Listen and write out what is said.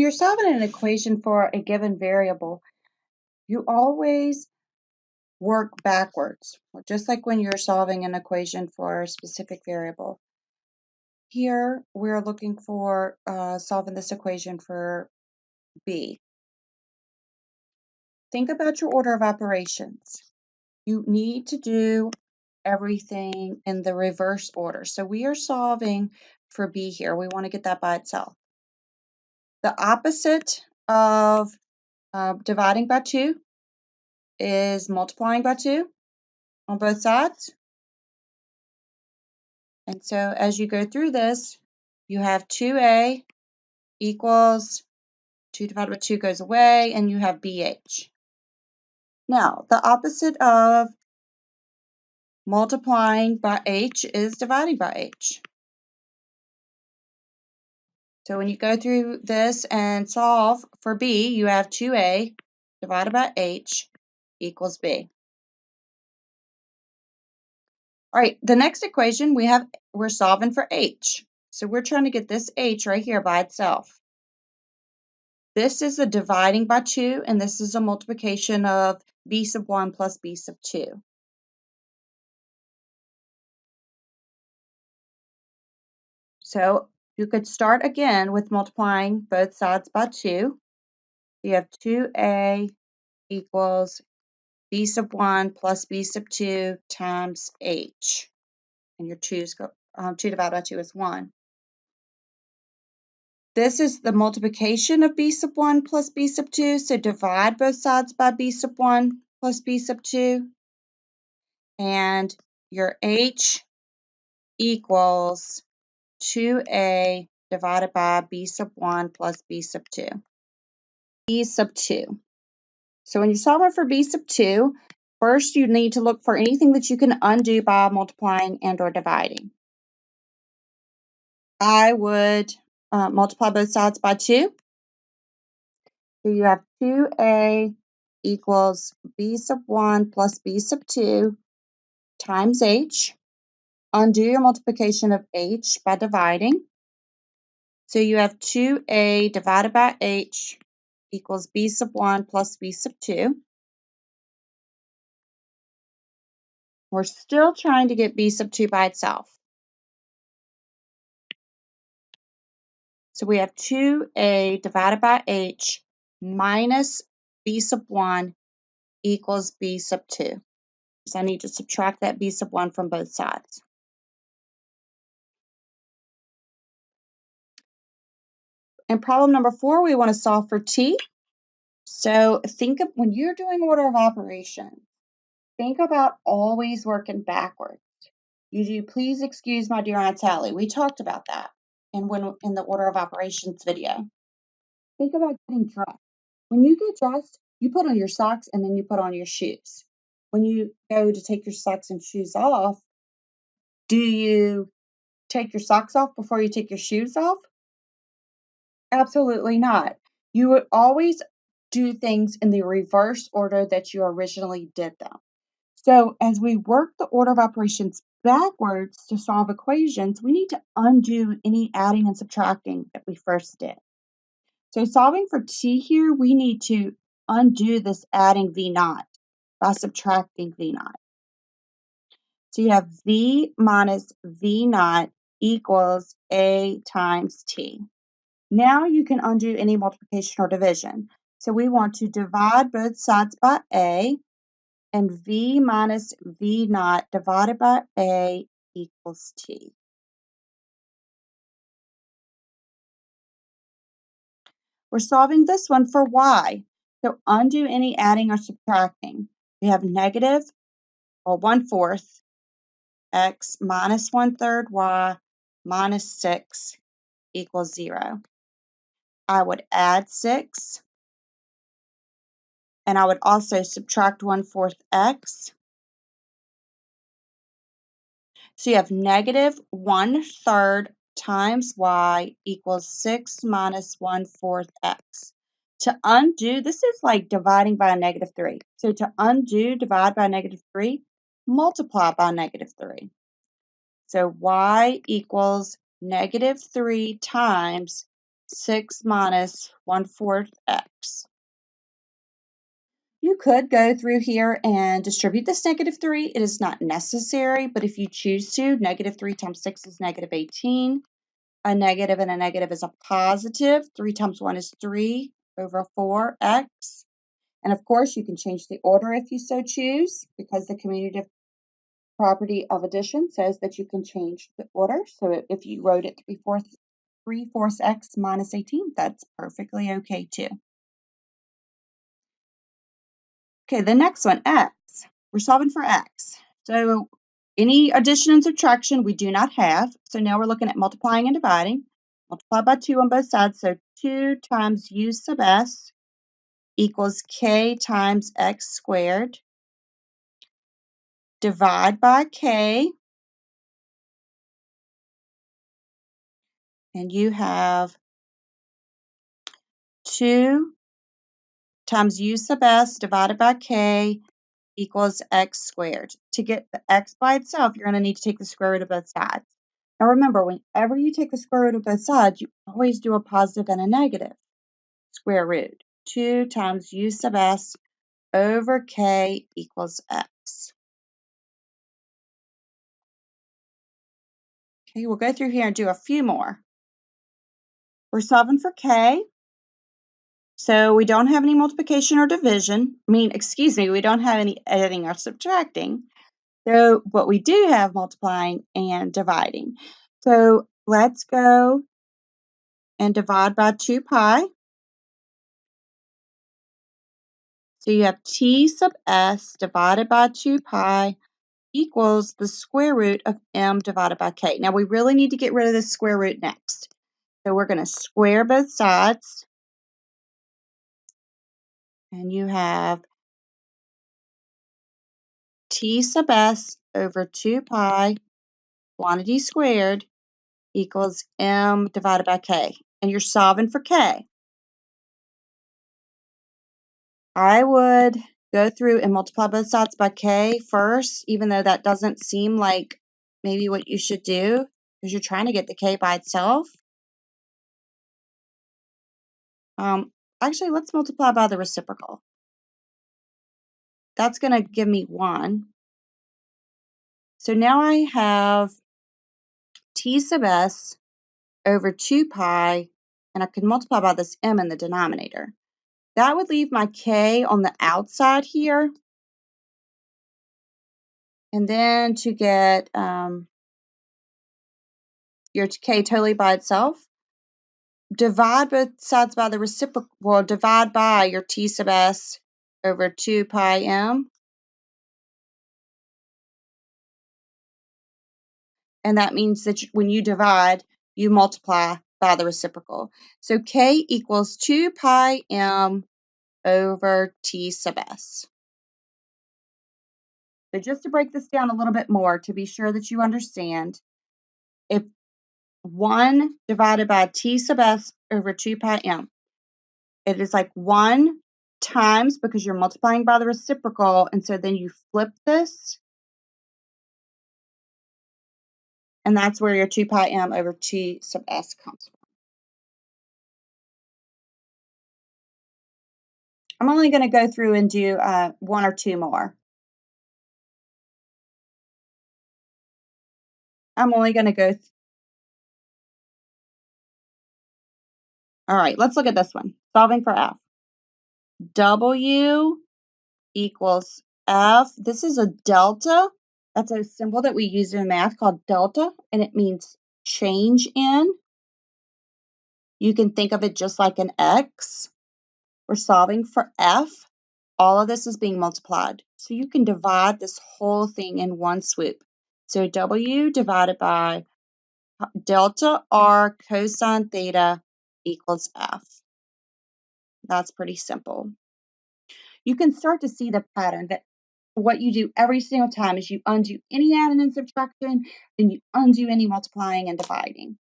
you're solving an equation for a given variable, you always work backwards, just like when you're solving an equation for a specific variable. Here, we're looking for solving this equation for b. Think about your order of operations. You need to do everything in the reverse order. So we are solving for b here. We want to get that by itself. The opposite of dividing by 2 is multiplying by 2 on both sides. And so as you go through this, you have 2a equals 2 divided by 2 goes away, and you have bh. Now, the opposite of multiplying by h is dividing by h. So when you go through this and solve for b, you have 2a divided by h equals b. All right, the next equation we're solving for h. So we're trying to get this h right here by itself. This is a dividing by 2, and this is a multiplication of b sub 1 plus b sub 2. So you could start again with multiplying both sides by 2. You have 2a equals b sub 1 plus b sub 2 times h. And your 2 divided by 2 is 1. This is the multiplication of b sub 1 plus b sub 2, so divide both sides by b sub 1 plus b sub 2. And your h equals 2a divided by b sub 1 plus b sub 2. b sub 2. So when you're solving for b sub 2, first you need to look for anything that you can undo by multiplying and or dividing. I would multiply both sides by 2. So you have 2a equals b sub 1 plus b sub 2 times h. Undo your multiplication of h by dividing. So you have 2a divided by h equals b sub 1 plus b sub 2. We're still trying to get b sub 2 by itself. So we have 2a divided by h minus b sub 1 equals b sub 2. So I need to subtract that b sub 1 from both sides. In problem number 4, we want to solve for t. So think of when you're doing order of operations, think about always working backwards. You do please excuse my dear Aunt Sally. We talked about that in the order of operations video. Think about getting dressed. When you get dressed, you put on your socks and then you put on your shoes. When you go to take your socks and shoes off, do you take your socks off before you take your shoes off? Absolutely not. You would always do things in the reverse order that you originally did them. So as we work the order of operations backwards to solve equations, we need to undo any adding and subtracting that we first did. So solving for t here, we need to undo this adding v naught by subtracting v naught. So you have v minus v naught equals a times t. Now you can undo any multiplication or division. So we want to divide both sides by a, and v minus v naught divided by a equals t. We're solving this one for y. So undo any adding or subtracting. We have negative, or 1/4, x minus 1/3 y minus 6 equals 0. I would add 6, and I would also subtract 1/4 x. So you have negative 1/3 times y equals 6 minus 1/4 x. To undo, this is like dividing by a -3. So to undo, divide by -3, multiply by -3. So y equals -3 times 6 minus 1/4 x. You could go through here and distribute this -3. It is not necessary, but if you choose to, -3 times 6 is -18. A negative and a negative is a positive. 3 times 1 is 3 over 4x. And of course, you can change the order if you so choose, because the commutative property of addition says that you can change the order. So if you wrote it 3/4 x minus 18, that's perfectly okay too. Okay, the next one, x. We're solving for x. So any addition and subtraction we do not have. So now we're looking at multiplying and dividing. Multiply by 2 on both sides. So 2 times u sub s equals k times x squared. Divide by k. And you have 2 times u sub s divided by k equals x squared. To get the x by itself, you're going to need to take the square root of both sides. Now remember, whenever you take the square root of both sides, you always do a positive and a negative square root. 2 times u sub s over k equals x. Okay, we'll go through here and do a few more. We're solving for k. So we don't have any multiplication or division. We don't have any adding or subtracting. So, but we do have multiplying and dividing. So let's go and divide by 2 pi. So you have t sub s divided by 2 pi equals the square root of m divided by k. Now we really need to get rid of the square root next. So we're going to square both sides. And you have t sub s over 2 pi quantity squared equals m divided by k. And you're solving for k. I would go through and multiply both sides by k first, even though that doesn't seem like maybe what you should do, because you're trying to get the k by itself. Actually, let's multiply by the reciprocal. That's going to give me 1. So now I have t sub s over 2 pi, and I can multiply by this m in the denominator. That would leave my k on the outside here. And then to get your k totally by itself, divide both sides by the reciprocal, well, divide by your t sub s over 2 pi m. And that means that when you divide, you multiply by the reciprocal. So k equals 2 pi m over t sub s. So just to break this down a little bit more to be sure that you understand, if 1 divided by t sub s over 2 pi m, it is like 1 times, because you're multiplying by the reciprocal, and so then you flip this, and that's where your 2 pi m over t sub s comes from. I'm only going to go through and do 1 or 2 more. I'm only going to go. All right, let's look at this one. Solving for f. W equals f. This is a delta. That's a symbol that we use in math called delta, and it means change in. You can think of it just like an x. We're solving for f. All of this is being multiplied. So you can divide this whole thing in one swoop. So W divided by delta R cosine theta equals F. That's pretty simple. You can start to see the pattern that what you do every single time is you undo any adding and subtraction, and you undo any multiplying and dividing.